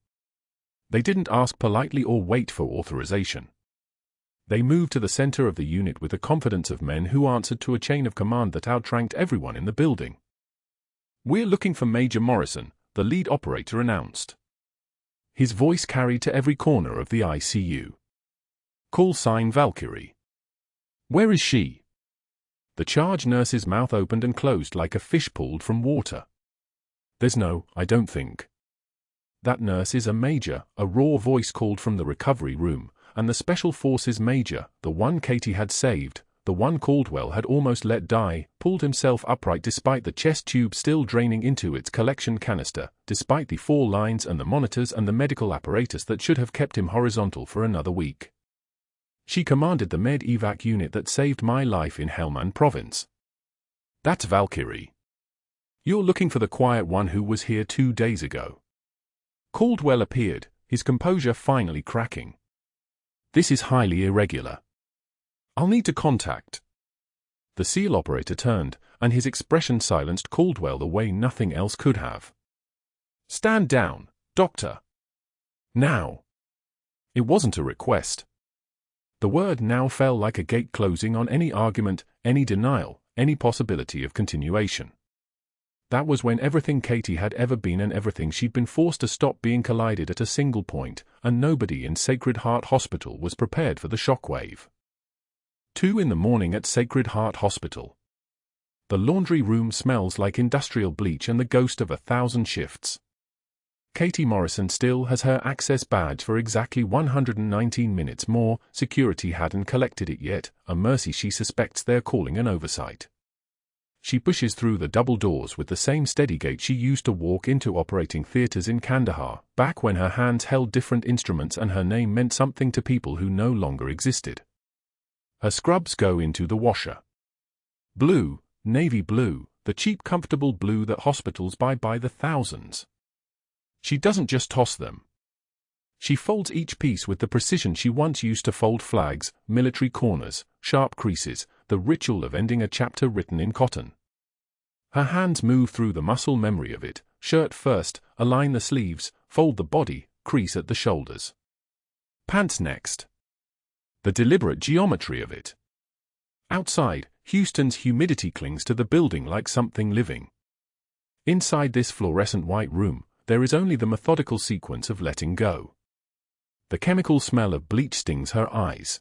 They didn't ask politely or wait for authorization. They moved to the center of the unit with the confidence of men who answered to a chain of command that outranked everyone in the building. "We're looking for Major Morrison," the lead operator announced. His voice carried to every corner of the ICU. "Call sign Valkyrie." "Where is she?" The charge nurse's mouth opened and closed like a fish pulled from water. "There's no, I don't think." "That nurse is a major," a raw voice called from the recovery room, and the Special Forces major, the one Katie had saved, the one Caldwell had almost let die, pulled himself upright despite the chest tube still draining into its collection canister, despite the 4 lines and the monitors and the medical apparatus that should have kept him horizontal for another week. "She commanded the med-evac unit that saved my life in Helmand Province." "That's Valkyrie. You're looking for the quiet one who was here 2 days ago." Caldwell appeared, his composure finally cracking. "This is highly irregular. I'll need to contact." The SEAL operator turned, and his expression silenced Caldwell the way nothing else could have. "Stand down, Doctor. Now." It wasn't a request. The word now fell like a gate closing on any argument, any denial, any possibility of continuation. That was when everything Katie had ever been and everything she'd been forced to stop being collided at a single point, and nobody in Sacred Heart Hospital was prepared for the shockwave. 2 in the morning at Sacred Heart Hospital. The laundry room smells like industrial bleach and the ghost of 1,000 shifts. Katie Morrison still has her access badge for exactly 119 minutes more. Security hadn't collected it yet, a mercy she suspects they're calling an oversight. She pushes through the double doors with the same steady gait she used to walk into operating theaters in Kandahar, back when her hands held different instruments and her name meant something to people who no longer existed. Her scrubs go into the washer. Blue, navy blue, the cheap comfortable blue that hospitals buy by the thousands. She doesn't just toss them. She folds each piece with the precision she once used to fold flags, military corners, sharp creases, the ritual of ending a chapter written in cotton. Her hands move through the muscle memory of it, shirt first, align the sleeves, fold the body, crease at the shoulders. Pants next. The deliberate geometry of it. Outside, Houston's humidity clings to the building like something living. Inside this fluorescent white room, there is only the methodical sequence of letting go. The chemical smell of bleach stings her eyes.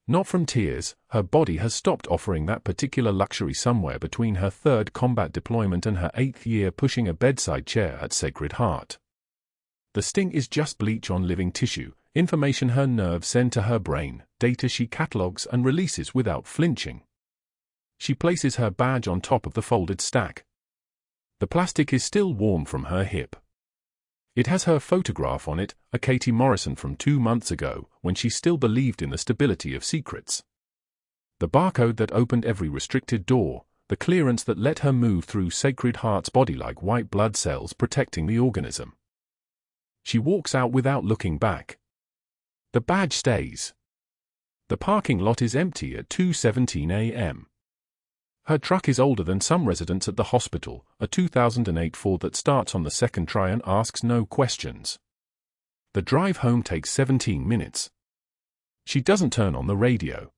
Not from tears, her body has stopped offering that particular luxury somewhere between her 3rd combat deployment and her 8th year pushing a bedside chair at Sacred Heart. The sting is just bleach on living tissue, information her nerves send to her brain, data she catalogs and releases without flinching. She places her badge on top of the folded stack. The plastic is still warm from her hip. It has her photograph on it, a Katie Morrison from 2 months ago, when she still believed in the stability of secrets. The barcode that opened every restricted door, the clearance that let her move through Sacred Heart's body like white blood cells protecting the organism. She walks out without looking back. The badge stays. The parking lot is empty at 2:17 a.m. Her truck is older than some residents at the hospital, a 2008 Ford that starts on the second try and asks no questions. The drive home takes 17 minutes. She doesn't turn on the radio.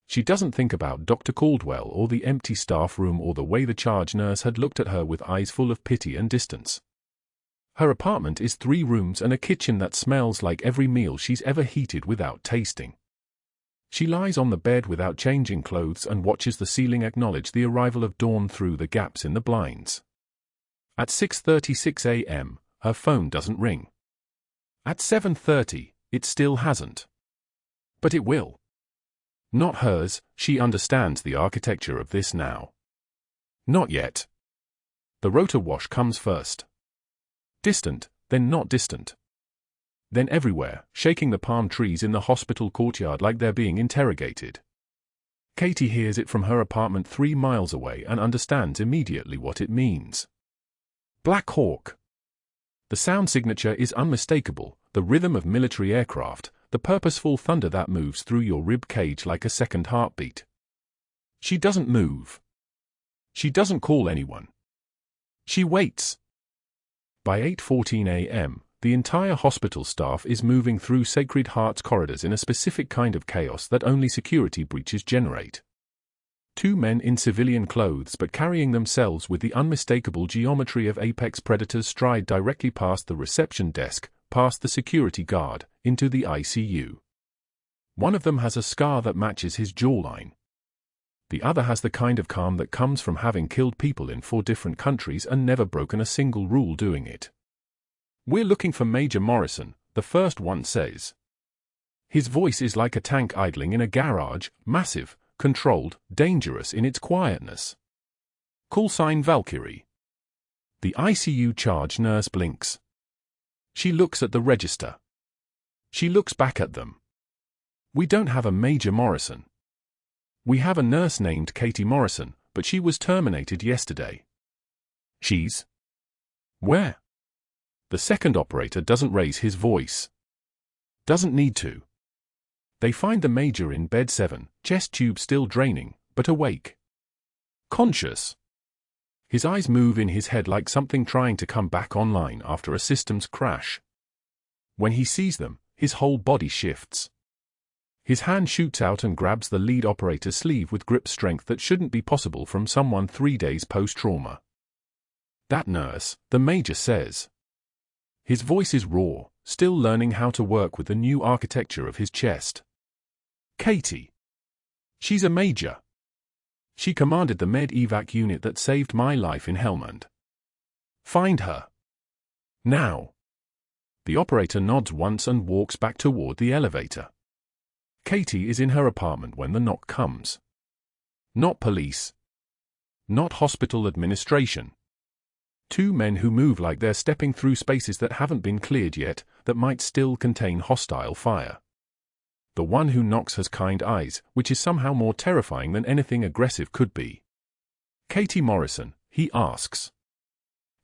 She doesn't think about Dr. Caldwell or the empty staff room or the way the charge nurse had looked at her with eyes full of pity and distance. Her apartment is 3 rooms and a kitchen that smells like every meal she's ever heated without tasting. She lies on the bed without changing clothes and watches the ceiling acknowledge the arrival of dawn through the gaps in the blinds. At 6:36 a.m., her phone doesn't ring. At 7:30, it still hasn't. But it will. Not hers, she understands the architecture of this now. Not yet. The rotor wash comes first. Distant, then not distant. Then everywhere, shaking the palm trees in the hospital courtyard like they're being interrogated. Katie hears it from her apartment 3 miles away and understands immediately what it means. Black Hawk. The sound signature is unmistakable, the rhythm of military aircraft, the purposeful thunder that moves through your rib cage like a second heartbeat. She doesn't move. She doesn't call anyone. She waits. By 8:14 a.m., the entire hospital staff is moving through Sacred Heart's corridors in a specific kind of chaos that only security breaches generate. 2 men in civilian clothes but carrying themselves with the unmistakable geometry of apex predators stride directly past the reception desk, past the security guard, into the ICU. One of them has a scar that matches his jawline. The other has the kind of calm that comes from having killed people in 4 different countries and never broken a single rule doing it. "We're looking for Major Morrison," the first one says. His voice is like a tank idling in a garage, massive, controlled, dangerous in its quietness. "Call sign Valkyrie." The ICU charge nurse blinks. She looks at the register. She looks back at them. "We don't have a Major Morrison. We have a nurse named Katie Morrison, but she was terminated yesterday." "She's where?" The second operator doesn't raise his voice. Doesn't need to. They find the major in bed 7, chest tube still draining, but awake. Conscious. His eyes move in his head like something trying to come back online after a systems crash. When he sees them, his whole body shifts. His hand shoots out and grabs the lead operator's sleeve with grip strength that shouldn't be possible from someone 3 days post-trauma. "That nurse," the major says. His voice is raw, still learning how to work with the new architecture of his chest. "Katie. She's a major. She commanded the med-evac unit that saved my life in Helmand. Find her. Now." The operator nods once and walks back toward the elevator. Katie is in her apartment when the knock comes. Not police. Not hospital administration. 2 men who move like they're stepping through spaces that haven't been cleared yet, that might still contain hostile fire. The one who knocks has kind eyes, which is somehow more terrifying than anything aggressive could be. "Katie Morrison," he asks.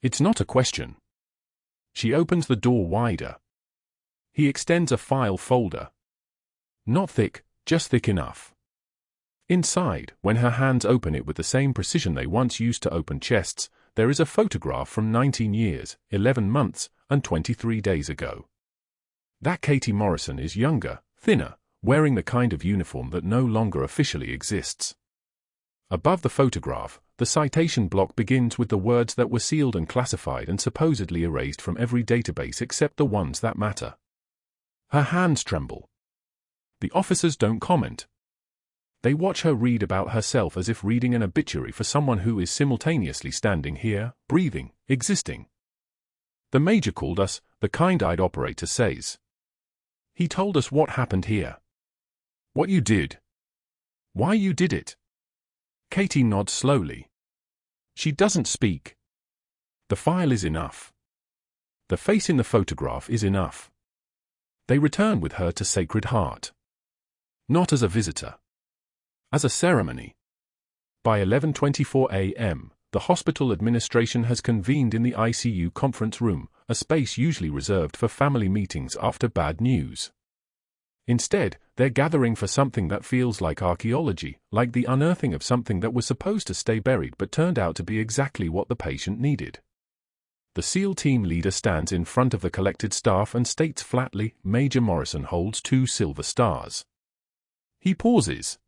It's not a question. She opens the door wider. He extends a file folder. Not thick, just thick enough. Inside, when her hands open it with the same precision they once used to open chests, there is a photograph from 19 years, 11 months, and 23 days ago. That Katie Morrison is younger, thinner, wearing the kind of uniform that no longer officially exists. Above the photograph, the citation block begins with the words that were sealed and classified and supposedly erased from every database except the ones that matter. Her hands tremble. The officers don't comment. They watch her read about herself as if reading an obituary for someone who is simultaneously standing here, breathing, existing. "The major called us," the kind-eyed operator says. "He told us what happened here. What you did. Why you did it." Katie nods slowly. She doesn't speak. The file is enough. The face in the photograph is enough. They return with her to Sacred Heart. Not as a visitor. As a ceremony. By 11:24 a.m., the hospital administration has convened in the ICU conference room, a space usually reserved for family meetings after bad news. Instead, they're gathering for something that feels like archaeology, like the unearthing of something that was supposed to stay buried but turned out to be exactly what the patient needed. The SEAL team leader stands in front of the collected staff and states flatly, "Major Morrison holds 2 silver stars." He pauses.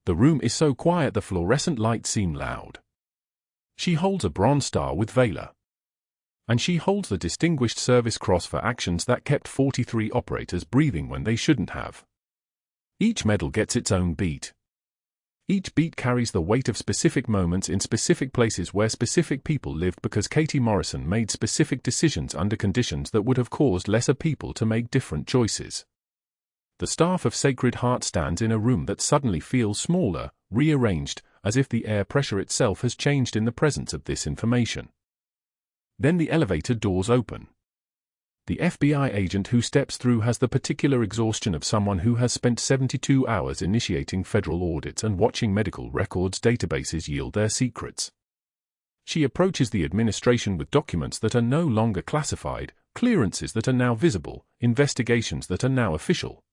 The room is so quiet the fluorescent lights seem loud. She holds a bronze star with Valor. And she holds the Distinguished Service Cross for actions that kept 43 operators breathing when they shouldn't have. Each medal gets its own beat. Each beat carries the weight of specific moments in specific places where specific people lived because Katie Morrison made specific decisions under conditions that would have caused lesser people to make different choices. The staff of Sacred Heart stands in a room that suddenly feels smaller, rearranged, as if the air pressure itself has changed in the presence of this information. Then the elevator doors open. The FBI agent who steps through has the particular exhaustion of someone who has spent 72 hours initiating federal audits and watching medical records databases yield their secrets. She approaches the administration with documents that are no longer classified, clearances that are now visible, investigations that are now official.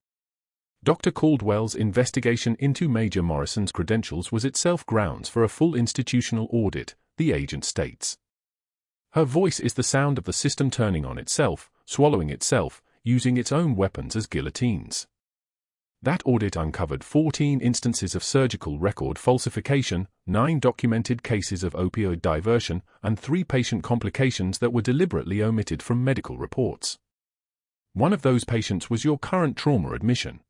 Dr. Caldwell's investigation into Major Morrison's credentials was itself grounds for a full institutional audit, the agent states. Her voice is the sound of the system turning on itself, swallowing itself, using its own weapons as guillotines. That audit uncovered 14 instances of surgical record falsification, 9 documented cases of opioid diversion, and 3 patient complications that were deliberately omitted from medical reports. One of those patients was your current trauma admission.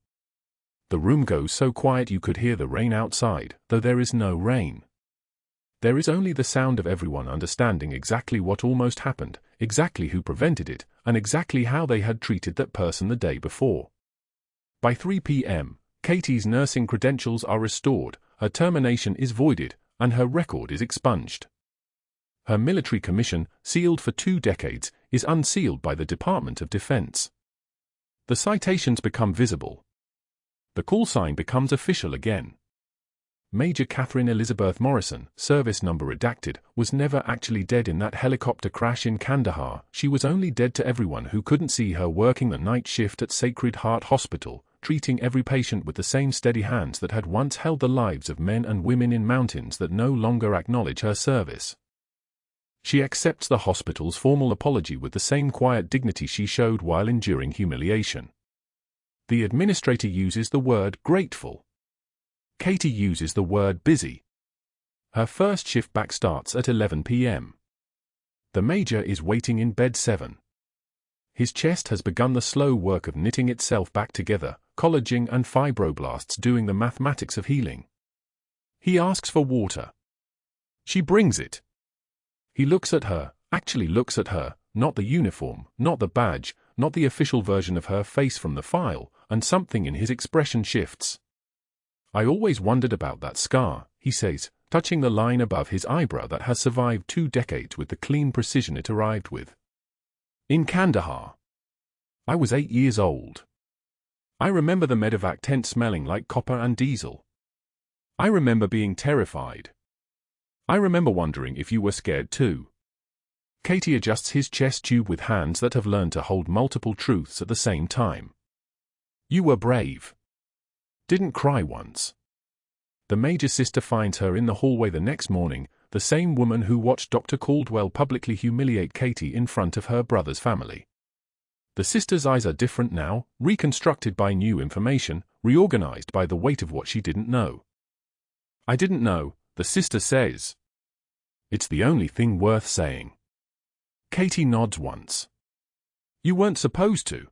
The room goes so quiet you could hear the rain outside, though there is no rain. There is only the sound of everyone understanding exactly what almost happened, exactly who prevented it, and exactly how they had treated that person the day before. By 3 p.m., Katie's nursing credentials are restored, her termination is voided, and her record is expunged. Her military commission, sealed for 2 decades, is unsealed by the Department of Defense. The citations become visible. The call sign becomes official again. Major Catherine Elizabeth Morrison, service number redacted, was never actually dead in that helicopter crash in Kandahar. She was only dead to everyone who couldn't see her working the night shift at Sacred Heart Hospital, treating every patient with the same steady hands that had once held the lives of men and women in mountains that no longer acknowledge her service. She accepts the hospital's formal apology with the same quiet dignity she showed while enduring humiliation. The administrator uses the word grateful. Katie uses the word busy. Her first shift back starts at 11 p.m. The major is waiting in bed 7. His chest has begun the slow work of knitting itself back together, collagen and fibroblasts doing the mathematics of healing. He asks for water. She brings it. He looks at her, actually looks at her, not the uniform, not the badge, not the official version of her face from the file, and something in his expression shifts. I always wondered about that scar, he says, touching the line above his eyebrow that has survived 2 decades with the clean precision it arrived with. In Kandahar. I was 8 years old. I remember the medevac tent smelling like copper and diesel. I remember being terrified. I remember wondering if you were scared too. Katie adjusts his chest tube with hands that have learned to hold multiple truths at the same time. You were brave. Didn't cry once. The major sister finds her in the hallway the next morning, the same woman who watched Dr. Caldwell publicly humiliate Katie in front of her brother's family. The sister's eyes are different now, reconstructed by new information, reorganized by the weight of what she didn't know. I didn't know, the sister says. It's the only thing worth saying. Katie nods once. You weren't supposed to.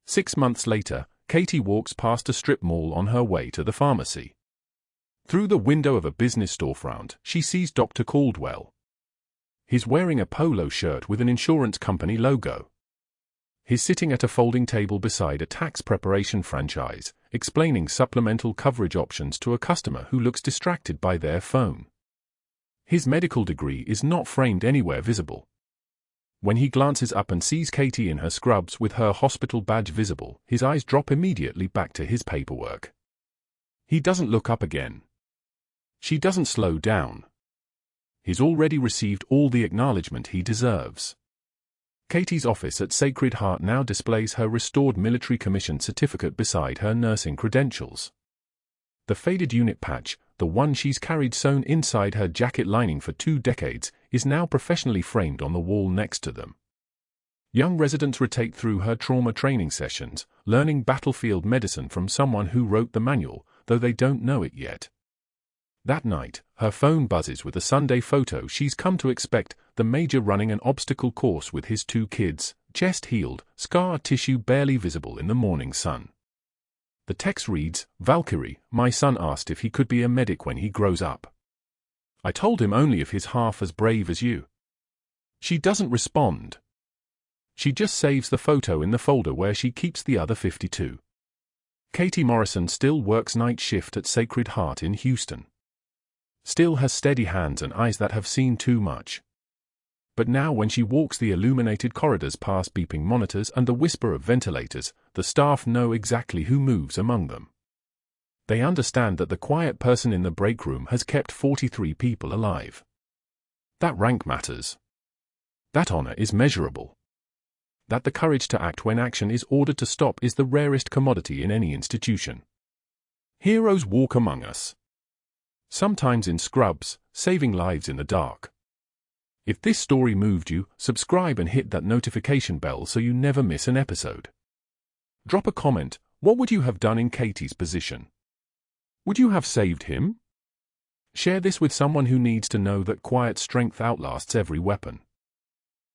6 months later, Katie walks past a strip mall on her way to the pharmacy. Through the window of a business storefront, she sees Dr. Caldwell. He's wearing a polo shirt with an insurance company logo. He's sitting at a folding table beside a tax preparation franchise, explaining supplemental coverage options to a customer who looks distracted by their phone. His medical degree is not framed anywhere visible. When he glances up and sees Katie in her scrubs with her hospital badge visible, his eyes drop immediately back to his paperwork. He doesn't look up again. She doesn't slow down. He's already received all the acknowledgement he deserves. Katie's office at Sacred Heart now displays her restored military commission certificate beside her nursing credentials. The faded unit patch, the one she's carried sewn inside her jacket lining for 2 decades, is now professionally framed on the wall next to them. Young residents rotate through her trauma training sessions, learning battlefield medicine from someone who wrote the manual, though they don't know it yet. That night, her phone buzzes with a Sunday photo she's come to expect, the major running an obstacle course with his 2 kids, chest healed, scar tissue barely visible in the morning sun. The text reads, Valkyrie, my son asked if he could be a medic when he grows up. I told him only if he's half as brave as you. She doesn't respond. She just saves the photo in the folder where she keeps the other 52. Katie Morrison still works night shift at Sacred Heart in Houston. Still has steady hands and eyes that have seen too much. But now when she walks the illuminated corridors past beeping monitors and the whisper of ventilators, the staff know exactly who moves among them. They understand that the quiet person in the break room has kept 43 people alive. That rank matters. That honor is measurable. That the courage to act when action is ordered to stop is the rarest commodity in any institution. Heroes walk among us. Sometimes in scrubs, saving lives in the dark. If this story moved you, subscribe and hit that notification bell so you never miss an episode. Drop a comment. What would you have done in Katie's position? Would you have saved him? Share this with someone who needs to know that quiet strength outlasts every weapon.